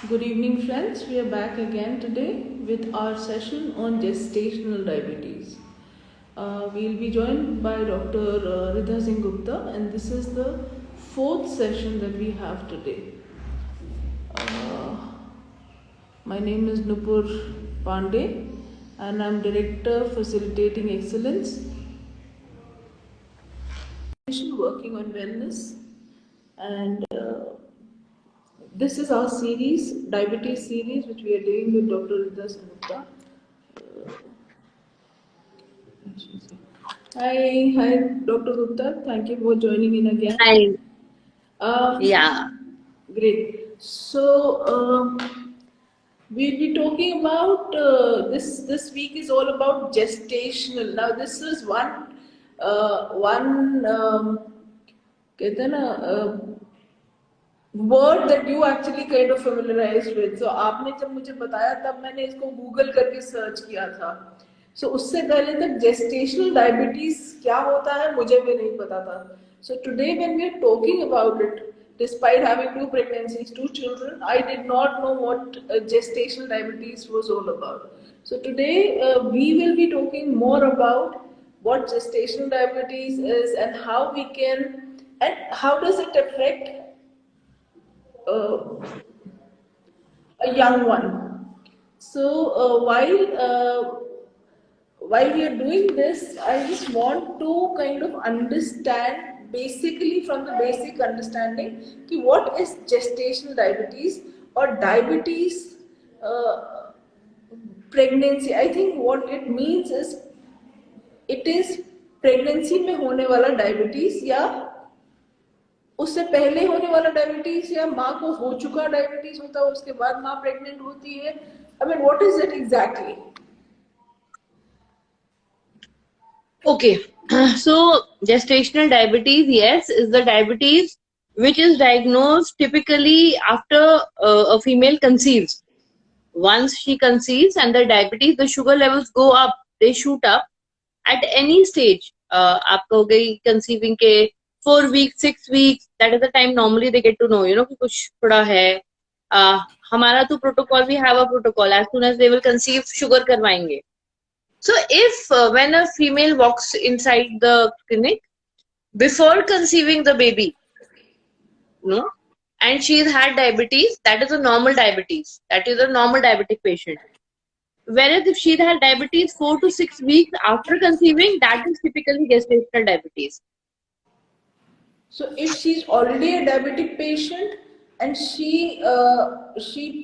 Good evening, friends. We are back again today with our session on gestational diabetes. We'll be joined by Dr. RIdha Singh Gupta, and this is the fourth session that we have today. Uh, my name is Nupur Pandey, and I'm Director Facilitating Excellence, working on wellness, and this is our series, diabetes series, which we are doing with Dr. RIdha Singh Gupta. Hi, Dr. Gupta. Thank you for joining in again. Hi. Um, Yeah. Great. So we'll be talking about this week is all about gestational. Now this is one कहते हैं ना word that you actually kind of familiarised with. So आपने जब मुझे बताया तब मैंने इसको गूगल करके सर्च किया था. सो उससे पहले तक जेस्टेशनल डायबिटीज क्या होता है मुझे भी नहीं पता था. So today when we are talking about it, despite having two pregnancies, two children, I did not know what gestational diabetes was all about. So today we will be talking more about what gestational diabetes is and how we can, and how does it affect uh, a young one. So while we are doing this, I just want to kind of understand basically from the basic understanding ki what is gestational diabetes or diabetes pregnancy. I think what it means is it is pregnancy में होने वाला diabetes या उससे पहले होने वाला diabetes या माँ को हो चुका डायबिटीज होता है उसके बाद माँ प्रेग्नेंट होती है. I mean what is it exactly? Okay. So gestational diabetes, yes, is the diabetes which is diagnosed typically after a female conceives. Once she conceives and the diabetes, the sugar levels go up, they shoot up at any stage. आपका हो गई conceiving के 4 weeks, 6 weeks, that is the time normally they get to know, कि कुछ थोड़ा है. हमारा तो protocol, we have a protocol. As soon as they will conceive, sugar करवाएंगे. So if when a female walks inside the clinic before conceiving the baby, and she's had diabetes, that is a normal diabetes. That is a normal diabetic patient. Whereas if she had diabetes 4 to 6 weeks after conceiving, that is typically gestational diabetes. So if she's already a diabetic patient and she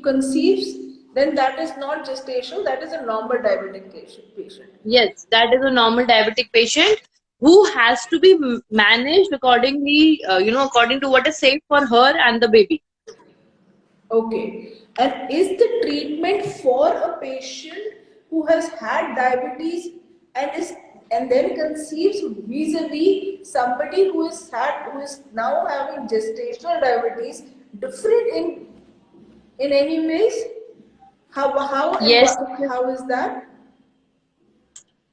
conceives, then that is not gestational, that is a normal diabetic patient. Yes, that is a normal diabetic patient who has to be managed accordingly, according to what is safe for her and the baby. Okay. And is the treatment for a patient who has had diabetes and then conceives vis-a-vis somebody who is now having gestational diabetes different in any ways? Yes. How is that?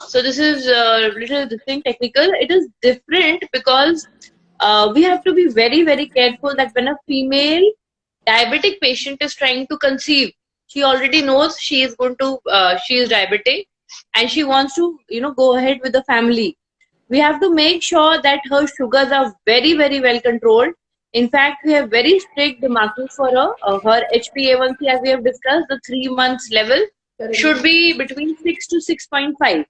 So this is a little thing technical. It is different because we have to be very, very careful that when a female diabetic patient is trying to conceive, she already knows she is going to, she is diabetic and she wants to, go ahead with the family. We have to make sure that her sugars are very, very well controlled. In fact, we have very strict markings for her. Her HbA1c, as we have discussed, the 3 months level should be between 6 to 6.5.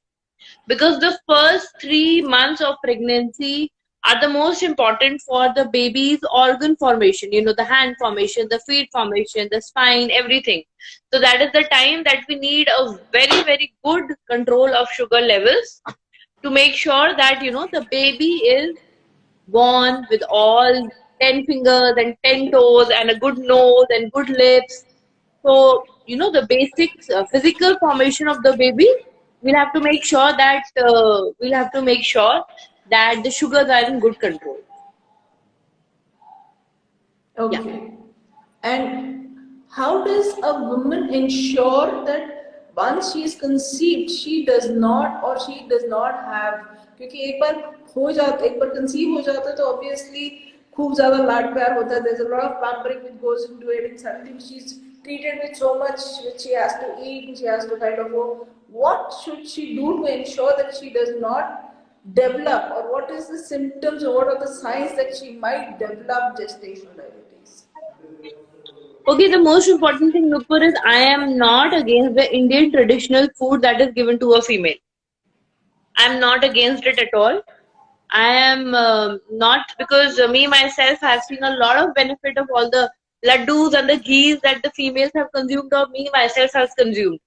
Because the first 3 months of pregnancy are the most important for the baby's organ formation, the hand formation, the feet formation, the spine, everything. So that is the time that we need a very, very good control of sugar levels to make sure that, the baby is born with all 10 fingers and 10 toes and a good nose and good lips. So, the basic physical formation of the baby, we'll have to make sure that the sugars are in good control. Okay. Yeah. And how does a woman ensure that once she is conceived, she does not have, क्योंकि एक बार conceive हो जाता है तो obviously खूब ज़्यादा लाड प्यार होता है. There's a lot of pampering which goes into it, and suddenly she's treated with so much which she has to eat and she has to kind of go. What should she do to ensure that she does not develop, or what is the symptoms or what are the signs that she might develop gestational diabetes? Okay, the most important thing, Nupur, is I am not against the Indian traditional food that is given to a female. I'm not against it at all. I am not, because me myself have seen a lot of benefit of all the laddus and the ghees that the females have consumed, or me myself has consumed.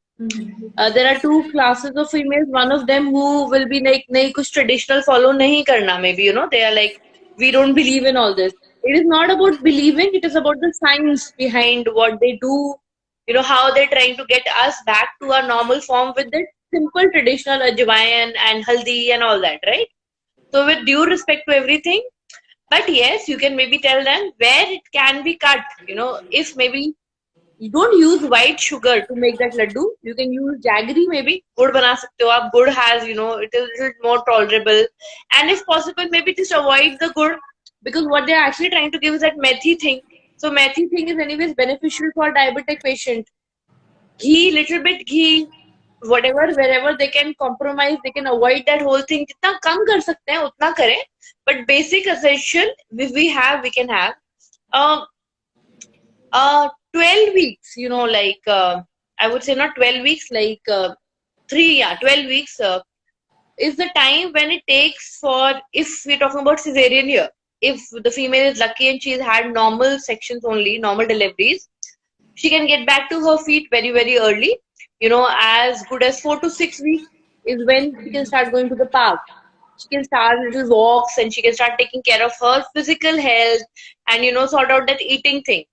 There are two classes of females. One of them who will be like, nahi kuch traditional follow nahi karna. Maybe they are like, we don't believe in all this. It is not about believing. It is about the science behind what they do. How they're trying to get us back to our normal form with the simple traditional ajwain and haldi and all that, right? So with due respect to everything, but yes, you can maybe tell them where it can be cut. If maybe you don't use white sugar to make that laddu, you can use jaggery maybe. Good bana sakte ho aap. Good has, it is a little more tolerable. And if possible, maybe just avoid the good, because what they're actually trying to give is that methi thing. So methi thing is anyways beneficial for diabetic patient. Ghee, little bit ghee, whatever, wherever they can compromise, they can avoid that whole thing. जितना कम कर सकते हैं उतना करें. But basic essential we can have. Uh, 12 weeks, I would say not 12 weeks, 12 weeks is the time when it takes for, if we're talking about cesarean here, if the female is lucky and she's had normal sections only, normal deliveries, she can get back to her feet very, very early. As good as 4 to 6 weeks is when she can start going to the park. She can start little walks and she can start taking care of her physical health and, sort out that eating thing.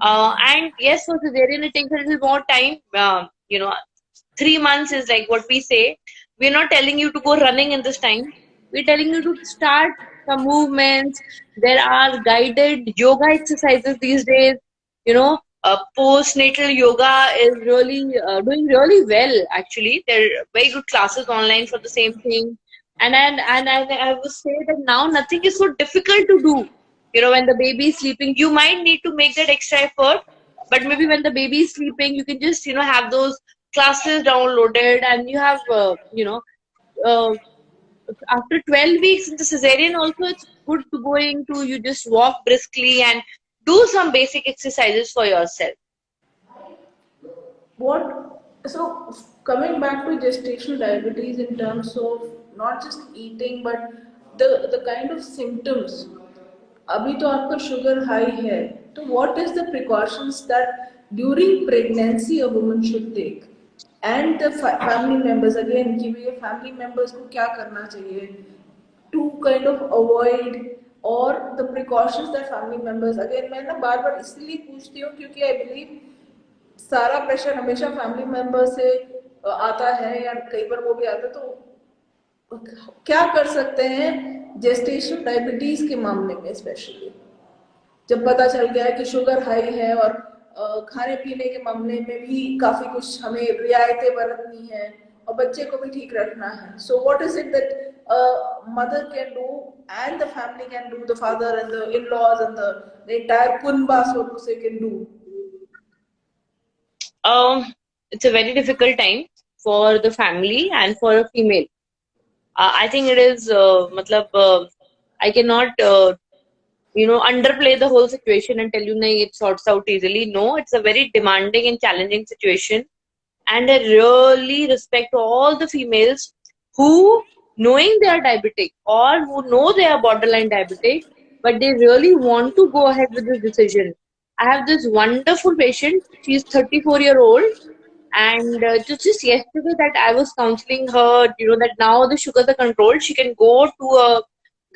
And yes, for cesarean, it takes a little more time. 3 months is like what we say. We're not telling you to go running in this time. We're telling you to start some movements. There are guided yoga exercises these days. Postnatal yoga is really doing really well. Actually, there are very good classes online for the same thing. And I would say that now nothing is so difficult to do. When the baby is sleeping, you might need to make that extra effort, but maybe when the baby is sleeping, you can just have those classes downloaded, and you have uh, after 12 weeks in the cesarean also, it's good to going to, you just walk briskly and do some basic exercises for yourself. What, so coming back to gestational diabetes in terms of not just eating but the kind of symptoms. अभी तो आपका sugar high है, तो what is the precautions that during pregnancy a woman should take, and the family members again कि ये family members को क्या करना चाहिए to kind of avoid, or the precautions that family members, again मैं ना बार बार इसलिए पूछती हूँ क्योंकि I believe सारा प्रेशर हमेशा फैमिली मेंबर से आता है या कई बार वो भी आता है, तो क्या कर सकते हैं जेस्टेशन डायबिटीज के मामले में, स्पेशली जब पता चल गया है कि शुगर हाई है और खाने पीने के मामले में भी काफी कुछ हमें रियायतें बरतनी है और बच्चे को भी ठीक रखना है. So what is it that mother can do and the family can do, the father and the in-laws and the entire kunba, so to say, can do? It's a very difficult time for the family and for a female. I think it is, I cannot, underplay the whole situation and tell you, nahi, it sorts out easily. No, it's a very demanding and challenging situation. And I really respect all the females who, knowing they are diabetic or who know they are borderline diabetic, but they really want to go ahead with this decision. I have this wonderful patient. She's 34-year-old, and just yesterday that I was counseling her, that now the sugars are controlled. She can go to a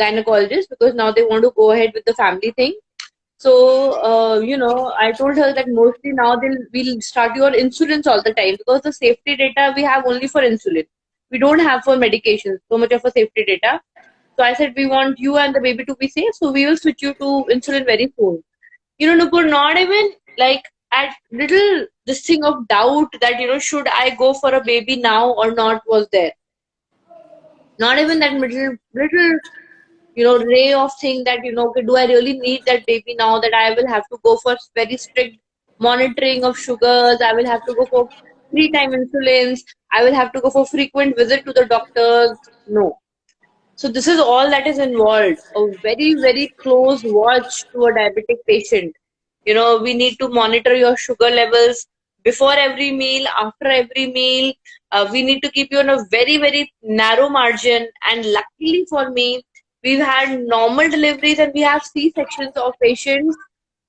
gynecologist because now they want to go ahead with the family thing. So, I told her that mostly now we'll start your insulins all the time, because the safety data we have only for insulin. We don't have for medications so much of a safety data. So I said, we want you and the baby to be safe, so we will switch you to insulin very soon. Nupur, not even like at little this thing of doubt that, should I go for a baby now or not was there. Not even that little ray of thing that, okay, do I really need that baby now that I will have to go for very strict monitoring of sugars. I will have to go for 3 time insulins. I will have to go for frequent visit to the doctors. No. So this is all that is involved. A very, very close watch to a diabetic patient. We need to monitor your sugar levels before every meal, after every meal. We need to keep you on a very, very narrow margin. And luckily for me, we've had normal deliveries and we have C-sections of patients,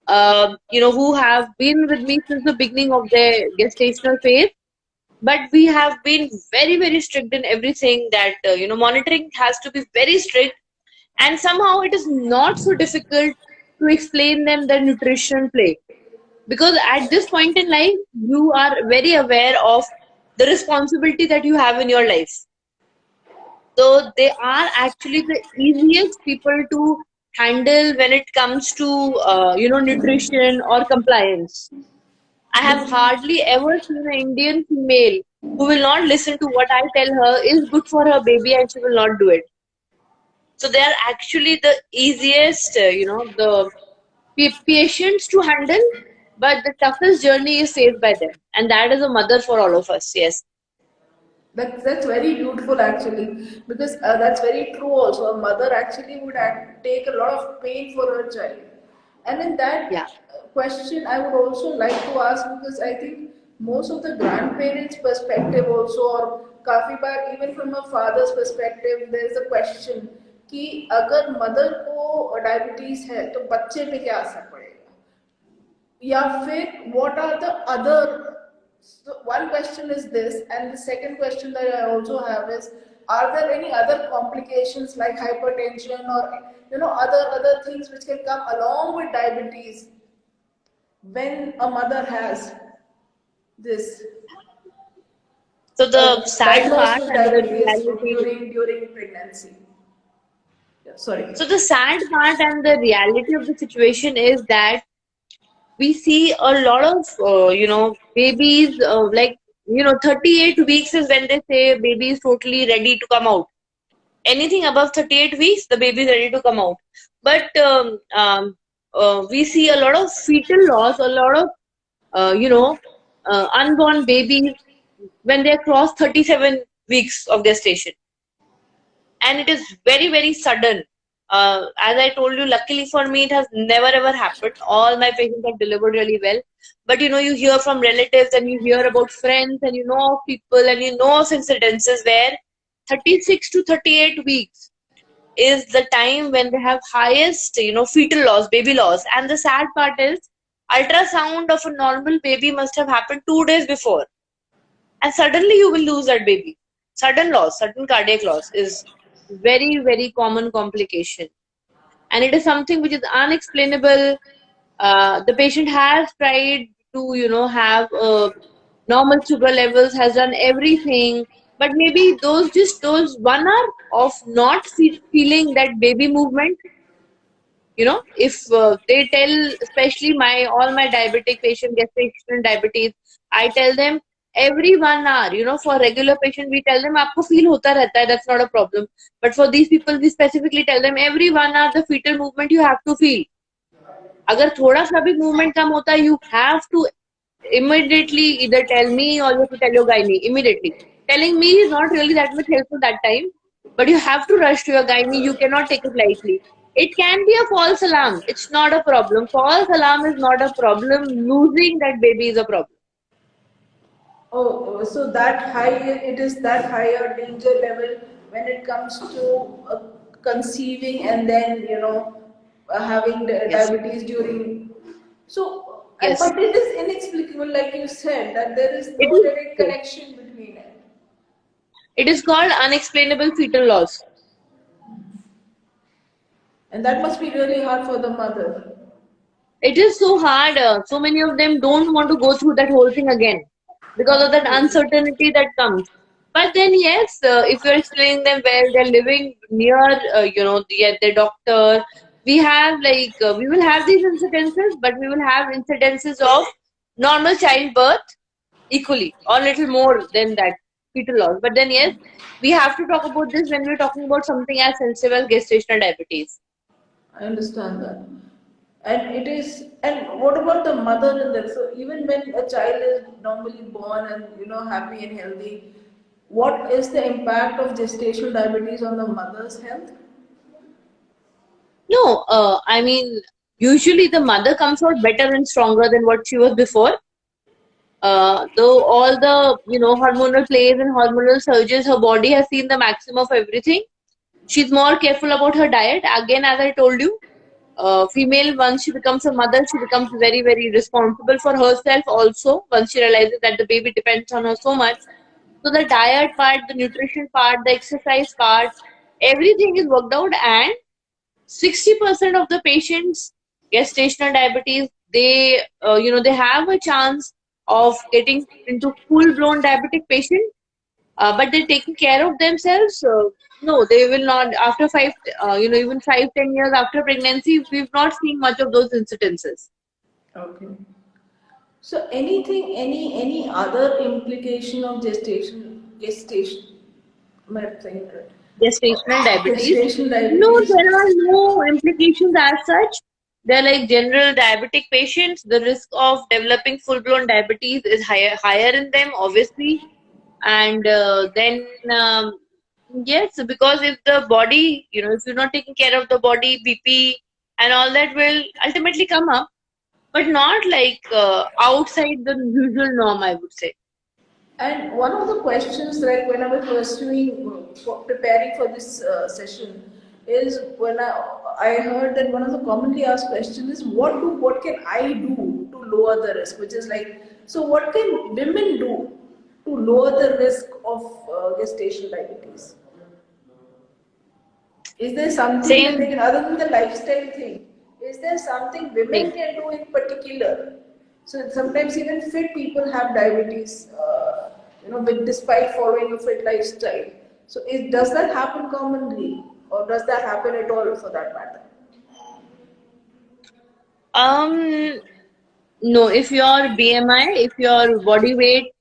who have been with me since the beginning of their gestational phase. But we have been very, very strict in everything that, monitoring has to be very strict. And somehow it is not so difficult to explain them the nutrition play, because at this point in life you are very aware of the responsibility that you have in your life. So they are actually the easiest people to handle when it comes to nutrition or compliance. I have hardly ever seen an Indian female who will not listen to what I tell her is good for her baby and she will not do it. So they are actually the easiest, the patients to handle, but the toughest journey is faced by them. And that is a mother for all of us. Yes. That's very beautiful actually, because that's very true. Also, a mother actually would take a lot of pain for her child, and in that Yeah. question, I would also like to ask, because I think most of the grandparents' perspective also, or काफी बार even from a father's perspective, there is a question कि अगर mother को diabetes है तो बच्चे पे क्या असर पड़ेगा, या फिर what are the other. So one question is this, and the second question that I also have is, are there any other complications like hypertension or other things which can come along with diabetes when a mother has this So the sad diagnosed part with and the diabetes reality. during pregnancy? Yeah, sorry. So the sad part and the reality of the situation is that we see a lot of, babies, 38 weeks is when they say baby is totally ready to come out. Anything above 38 weeks, the baby is ready to come out. But we see a lot of fetal loss, a lot of, unborn babies when they cross 37 weeks of gestation. And it is very, very sudden. As I told you, luckily for me, it has never ever happened. All my patients have delivered really well. But you hear from relatives and you hear about friends and you know of people and you know of incidences where 36 to 38 weeks is the time when they have highest, fetal loss, baby loss. And the sad part is, ultrasound of a normal baby must have happened 2 days before. And suddenly you will lose that baby. Sudden loss, sudden cardiac loss is very, very common complication. And it is something which is unexplainable. The patient has tried to, have normal sugar levels, has done everything, but maybe those 1 hour of not feeling that baby movement, if they tell, especially all my diabetic patient, gestational diabetes, I tell them every 1 hour, for regular patient we tell them आपको feel होता रहता है, that's not a problem. But for these people we specifically tell them every 1 hour the fetal movement you have to feel. अगर थोड़ा सा भी movement कम होता है, you have to immediately either tell me or you have to tell your gynae immediately. Telling me is not really that much helpful that time, but you have to rush to your gynae. You cannot take it lightly. It can be a false alarm. It's not a problem. False alarm is not a problem. Losing that baby is a problem. Oh, so that high, it is that higher danger level when it comes to conceiving and then having Yes. diabetes during. So, Yes. but it is inexplicable, like you said, that there is It no is. direct Yes. connection between it. It is called unexplainable fetal loss. And that must be really hard for the mother. It is so hard. So many of them don't want to go through that whole thing again because of that Absolutely. uncertainty that comes. But then, yes, if you're explaining them well, they're living near, their doctor. We will have these incidences, but we will have incidences of normal childbirth equally or little more than that fetal loss. But then, yes, we have to talk about this when we're talking about something as sensitive as gestational diabetes. I understand that. And it is, and what about the mother in that? So even when a child is normally born and happy and healthy, what is the impact of gestational diabetes on the mother's health? No, I mean, usually the mother comes out better and stronger than what she was before. Though all the hormonal plays and hormonal surges, her body has seen the maximum of everything. She's more careful about her diet. Again, as I told you, female, once she becomes a mother, she becomes very, very responsible for herself also, once she realizes that the baby depends on her so much. So the diet part, the nutrition part, the exercise part, everything is worked out, and 60% of the patients gestational diabetes, they have a chance of getting into full blown diabetic patient, but they're taking care of themselves. No, they will not. After even 5-10 years after pregnancy, we've not seen much of those incidences. Okay. So anything, any other implication of gestation? Am I saying it right? Gestational diabetes. Gestational No, diabetes. there are no implications as such. They're like general diabetic patients. The risk of developing full-blown diabetes is higher in them, obviously. And then, yes, because if the body, if you're not taking care of the body, BP and all that will ultimately come up, but not like outside the usual norm, I would say. And one of the questions, like when I was pursuing, preparing for this session, is when I heard that one of the commonly asked questions is what can I do to lower the risk? Which is like, so what can women do to lower the risk of gestational diabetes? Is there something that they Same can, other than the lifestyle thing, is there something women thing. can do in particular? So sometimes even fit people have diabetes, but despite following a fit lifestyle. So does that happen commonly, or does that happen at all for that matter? Um, no, if your BMI, if your body weight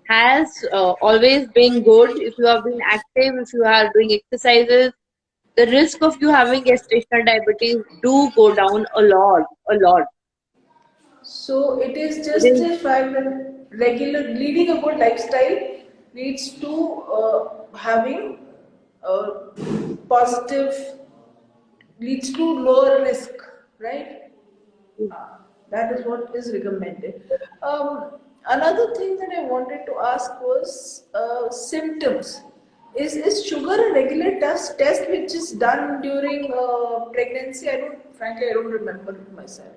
has always been good, if you have been active, if you are doing exercises, the risk of you having gestational diabetes do go down a lot, a lot. So it is It just is the fact that regular leading a good lifestyle leads to having positive, leads to lower risk, right? That is what is recommended. Another thing that I wanted to ask was symptoms. Is sugar a regular test which is done during pregnancy? Frankly, I don't remember it myself.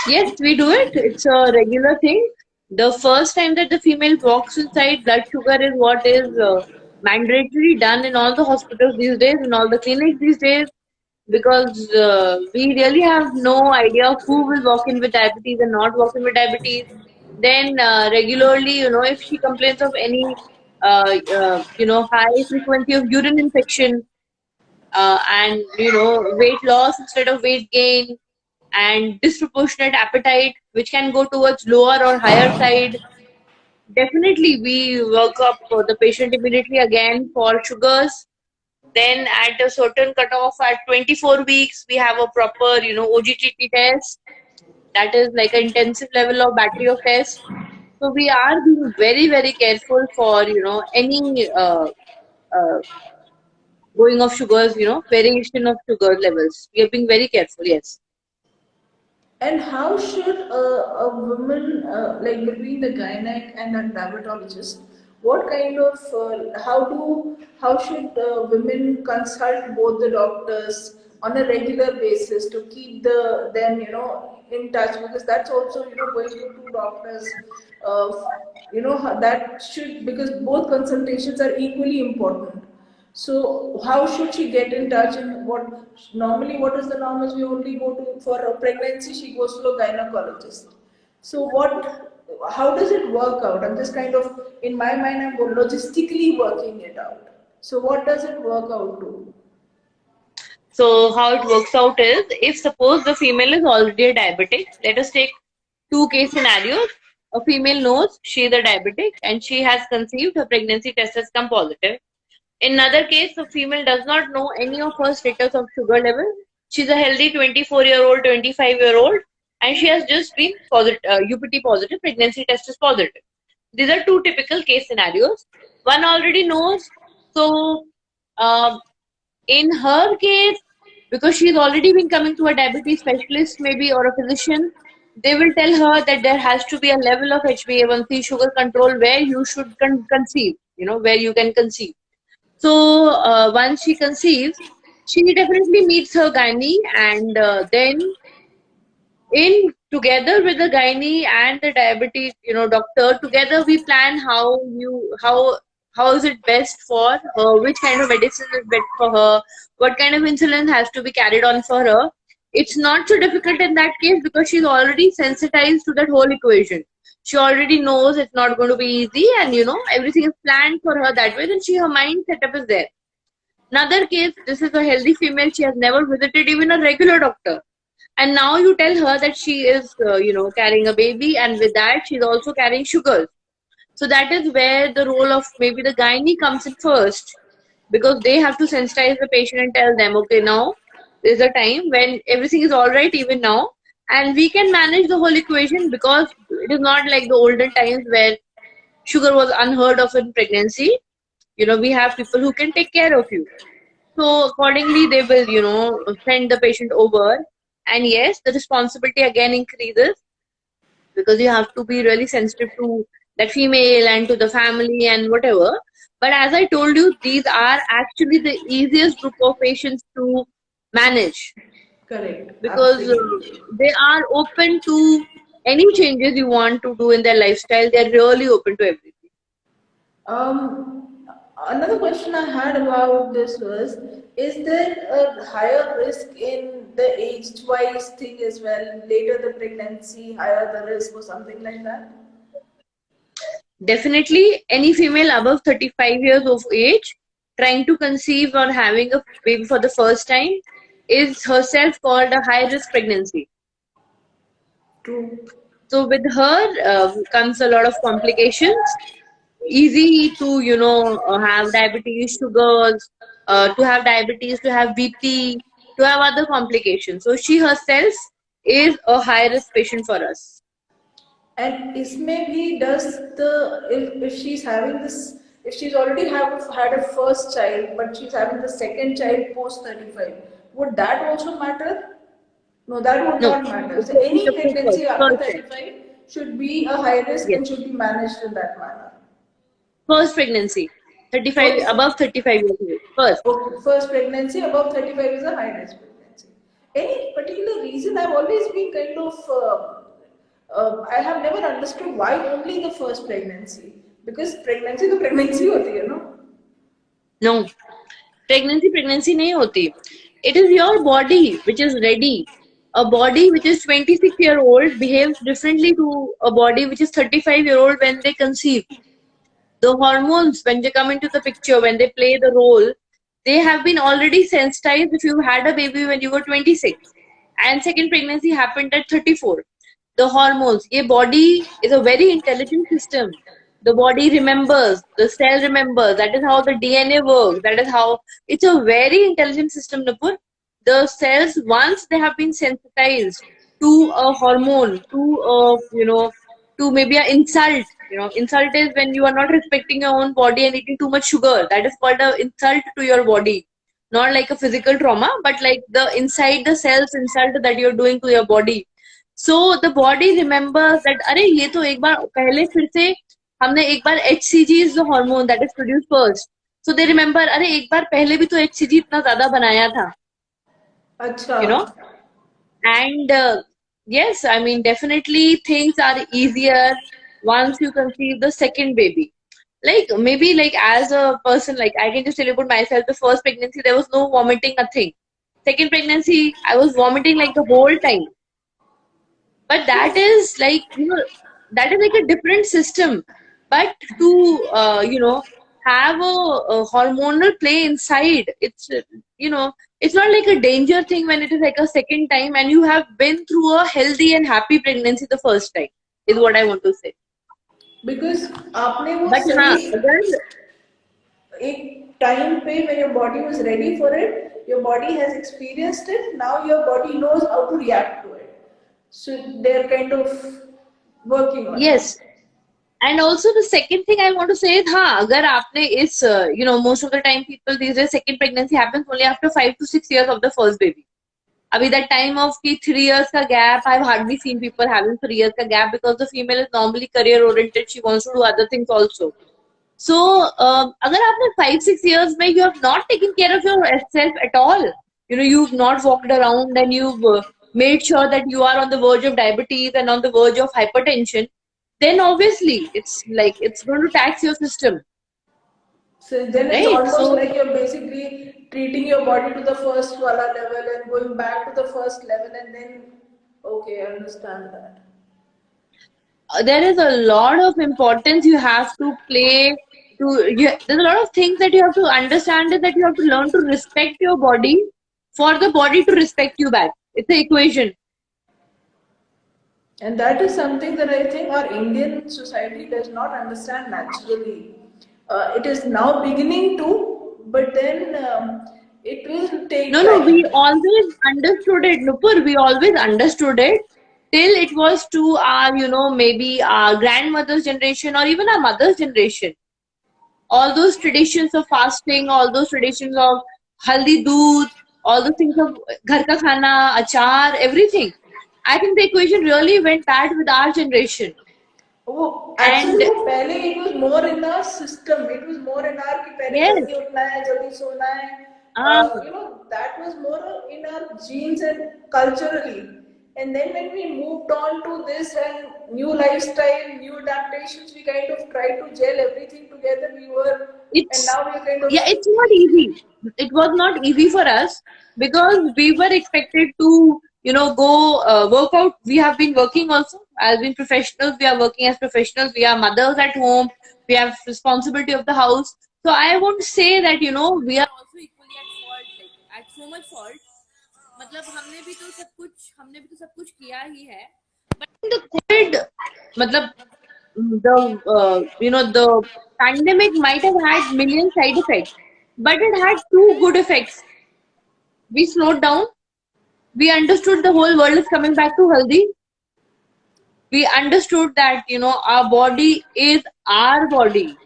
Yes, we do it. It's a regular thing. The first time that the female walks inside, blood sugar is what is mandatory done in all the hospitals these days, in all the clinics these days, because we really have no idea of who will walk in with diabetes and not walk in with diabetes. Then regularly, if she complains of any, high frequency of urine infection, and weight loss instead of weight gain, and disproportionate appetite which can go towards lower or higher side, definitely we work up the patient immediately again for sugars. Then at a certain cutoff at 24 weeks we have a proper OGTT test, that is like an intensive level of battery of tests. So we are being very, very careful for any uh, going of sugars, variation of sugar levels. We are being very careful, yes. And how should a woman, like between the gynec and a dermatologist, what kind of, how should women consult both the doctors on a regular basis to keep them, in touch? Because that's also, going to two doctors, that should, because both consultations are equally important. So how should she get in touch, and what is the norm is we only go to for a pregnancy, she goes to a gynecologist. So how does it work out? I'm just kind of, in my mind, I'm logistically working it out. So what does it work out to? So how it works out is, if suppose the female is already a diabetic, let us take two case scenarios. A female knows she is a diabetic and she has conceived, her pregnancy test has come positive. In another case, the female does not know any of her status of sugar level. She's a healthy 24-year-old, 25-year-old, and she has just been positive, UPT positive, pregnancy test is positive. These are two typical case scenarios. One already knows. So, um, in her case, because she's already been coming to a diabetes specialist, maybe, or a physician, they will tell her that there has to be a level of HbA1c sugar control where you should conceive, where you can conceive. So, once she conceives, she definitely meets her gynae, and then in together with the gynae and the diabetes doctor, together we plan how is it best for her, which kind of medicine is best for her, what kind of insulin has to be carried on for her. It's not so difficult in that case because she's already sensitized to that whole equation. She already knows it's not going to be easy, and everything is planned for her that way, then her mind setup is there. Another case, this is a healthy female, she has never visited even a regular doctor, and now you tell her that she is carrying a baby, and with that she's also carrying sugars. So that is where the role of maybe the gynae comes in first, because they have to sensitize the patient and tell them, okay, now there's a time when everything is all right even now, and we can manage the whole equation, because it is not like the olden times where sugar was unheard of in pregnancy. We have people who can take care of you. So accordingly, they will, send the patient over. And yes, the responsibility again increases, because you have to be really sensitive to that female and to the family and whatever. But as I told you, these are actually the easiest group of patients to manage, Correct. because Absolutely. they are open to any changes you want to do in their lifestyle. They're really open to everything. Another question I had about this was, is there a higher risk in the age-wise thing as well? Later the pregnancy, higher the risk or something like that? Definitely, any female above 35 years of age trying to conceive or having a baby for the first time is herself called a high risk pregnancy. True. So, with her comes a lot of complications. Easy to, have diabetes, sugars, to have diabetes, to have BP, to have other complications. So, she herself is a high risk patient for us. And इसमें भी does the, if she's having this, if she's already had a first child but she's having the second child post 35, would that also matter? No, that would No, not matter. it's So only any the first. pregnancy after Perfect. 35 should be a high risk Yes. and should be managed in that manner. First pregnancy, 35, Okay. above 35 years old. First. Okay. First pregnancy above 35 is a high risk pregnancy. Any particular reason? I've always been kind of, I have never understood why only the first pregnancy. Because pregnancy to pregnancy hoti hai, no? No. Pregnancy nahi hoti. It is your body which is ready. A body which is 26-year-old behaves differently to a body which is 35-year-old when they conceive. The hormones, when they come into the picture, when they play the role, they have been already sensitized if you had a baby when you were 26 and second pregnancy happened at 34. The hormones, your body is a very intelligent system. The body remembers, the cell remembers. That is how the DNA works. That is how it's a very intelligent system, Nupur. The cells, once they have been sensitized to a hormone, to a, to maybe an insult. Insult is when you are not respecting your own body and eating too much sugar. That is called an insult to your body. Not like a physical trauma, but like the inside the cells insult that you're doing to your body. So the body remembers that अरे ये तो एक बार पहले फिर से हमने एक बार HCG is the hormone that is produced first. So they remember अरे एक बार पहले भी तो HCG इतना ज्यादा बनाया था. अच्छा. you know and yes, I mean, definitely things are easier once you conceive the second baby. Like maybe like as a person, like I can just tell you about myself. The first pregnancy there was no vomiting, nothing. Second pregnancy I was vomiting like the whole time. But that is like, that is like a different system. But to have a hormonal play inside, it's it's not like a danger thing when it is like a second time and you have been through a healthy and happy pregnancy the first time, is what I want to say. Because आपने वो But हाँ, सही अगर एक time पे when your body was ready for it, your body has experienced it, now your body knows how to react to it. So they're kind of working on it. Yes. And also the second thing I want to say is, हाँ, अगर आपने इस, most of the time people these days second pregnancy happens only after 5 to 6 years of the first baby. Abhi that time of ki 3 years ka gap, I've hardly seen people having 3 years ka gap because the female is normally career oriented. She wants to do other things also. So, अगर आपने 5 6 years में you have not taken care of yourself at all, you've not walked around and you've made sure that you are on the verge of diabetes and on the verge of hypertension, then obviously it's like it's going to tax your system, So then it's right? almost So like you're basically treating your body to the first wala level and going back to the first level and then, okay, I understand that. there is a lot of importance you have to play there's a lot of things that you have to understand is that you have to learn to respect your body for the body to respect you back. It's an equation. And that is something that I think our Indian society does not understand naturally. It is now beginning to, but then it will take No, no, time. we always understood it, Nupur. We always understood it till it was to our, maybe our grandmother's generation or even our mother's generation. All those traditions of fasting, all those traditions of haldi doodh, all those things of ghar ka khana, achar, everything. I think the equation really went bad with our generation. वो And actually वो पहले it was more in our system, it was more in our कि पहले yes, जल्दी उठना है जल्दी सोना है, ah, you know that was more in our genes and culturally. And then when we moved on to this and new lifestyle, new adaptations, we kind of tried to gel everything together. We were, and now it's we're kind yeah, of, it's not easy. It was not easy for us because we were expected to go work out. We have been working also as being professionals. We are working as professionals. We are mothers at home. We have responsibility of the house. So I won't say that we are also equally at fault, like at so much fault. मतलब हमने भी तो सब कुछ किया ही है. The COVID, मतलब the pandemic might have had million side effects, but it had two good effects. We slowed down. We understood the whole world is coming back to healthy. We understood that our body is our body.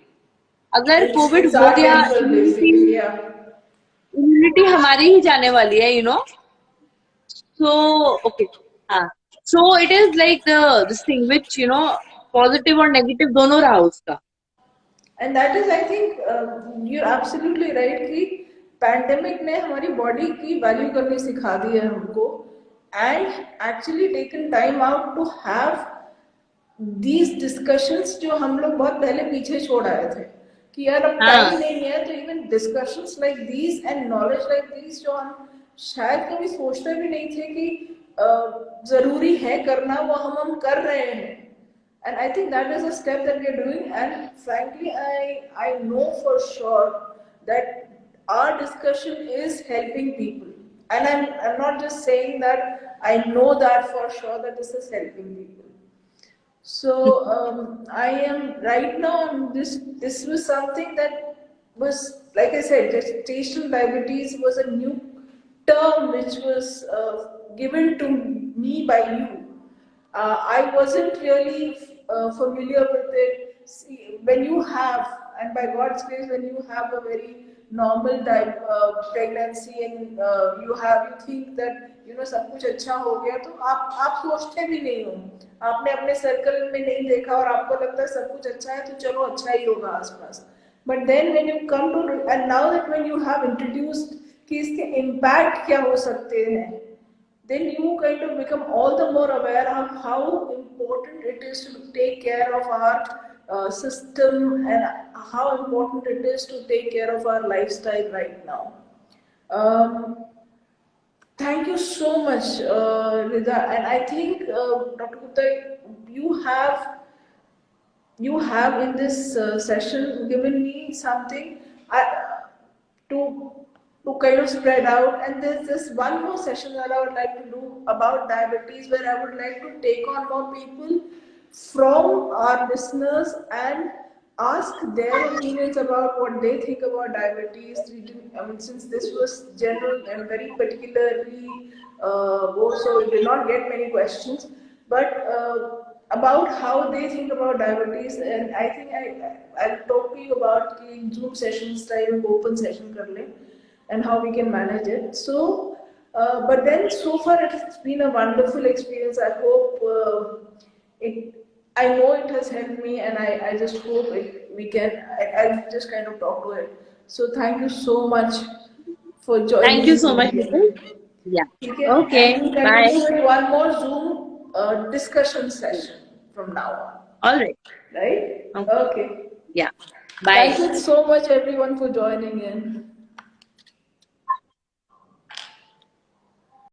अगर Covid it's हो our गया, temple immunity basically, yeah. Immunity हमारी ही जाने वाली है. So okay, हाँ. So it is like this thing which positive और negative दोनों रहा उसका. And that is I think you absolutely right कि पैंडेमिक ने हमारी बॉडी की वैल्यू करनी सिखा दी है हमको, and actually taken time out to have these discussions जो हम लोग बहुत पहले पीछे छोड़ आए थे कि यार अब टाइम हाँ. नहीं है, तो even discussions like these and knowledge like these जो हम शायद कभी सोचते भी नहीं थे कि जरूरी है करना, वो हम कर रहे हैं. And I think that is a step that we're doing, and frankly I know for sure that our discussion is helping people, and I'm not just saying that, I know that for sure that this is helping people. So I am right now. This was something that was, like I said, gestational diabetes was a new term which was given to me by you. I wasn't really familiar with it. See, when you have, and by God's grace, when you have a very normal type pregnancy and you think that सब कुछ अच्छा हो गया, तो आप सोचते भी नहीं हो, आपने अपने सर्कल में नहीं देखा और आपको लगता है सब कुछ अच्छा है तो चलो अच्छा ही होगा आसपास. But then when you come to, and now that when you have introduced कि इसके इम्पैक्ट क्या हो सकते हैं, then you kind of become all the more aware of how important it is to take care of our system, and how important it is to take care of our lifestyle right now. Um, Thank you so much, Ridha. And I think, Dr. Gupta, you have you have in this session given me something to kind of spread out. And there's this one more session that I would like to do about diabetes, where I would like to take on more people from our listeners and ask their opinions about what they think about diabetes. We didn't, I mean, since this was general and very particularly, so we did not get many questions, but about how they think about diabetes. And I think I'll talk to you about the Zoom sessions time, open session kar le, and how we can manage it. So, but then so far it's been a wonderful experience. I hope it. I know it has helped me, and I just hope we can. I'll just kind of talk to it. So thank you so much for Thank you joining so me much, again. Nikhil. Yeah. Okay, and Okay. we'll Bye. continue with one more Zoom discussion session from now on. All right. Right? Okay. Okay. Yeah. Thank Bye. you so much, everyone, for joining in.